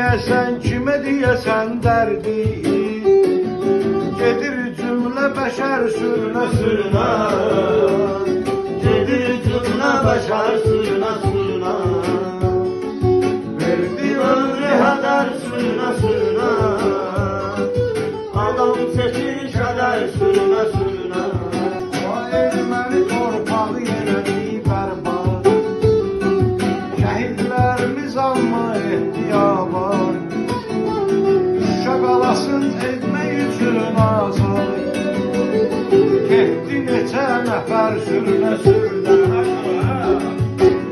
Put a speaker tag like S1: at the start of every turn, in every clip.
S1: Neyləyəsən, kimə deyəsən dərdi? Gedir cümlə bəşər sürünə sürünə,
S2: Gedir cümle başar sürüne sürüne,
S1: verdi
S2: ömrü heder sürüne sürüne, adam seçir keder sürüne sürüne.
S1: o erməni torpağı elədi bərbad. Şəhidlərimiz amma ehtiyabar, Şuşa qalasın etmək üçün azad. Getdi neçə nəfər sürünə sürünə,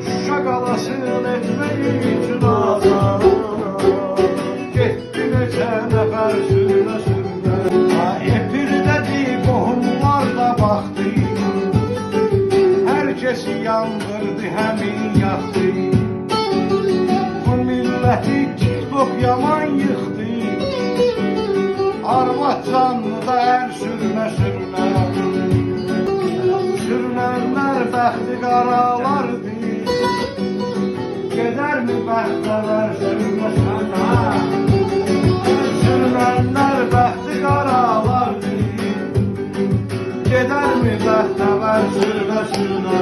S1: Şuşa qalasın etmək üçün azad. Getdi neçə nəfər sürünə sürünə. Epirdədir qohumlar da baxdı, hər kəsi yandırdı həmin yaxdı. Bu milləti TikTok yaman yıxdı, arvad canlı da ər sürünə sürünə. Sürünənlər bəxti qaralardı, gedərmi bəxtəvər sürünə sürünə. Sürünənlər bəxti qaralardı, gedərmi bəxtəvər sürünə sürünə.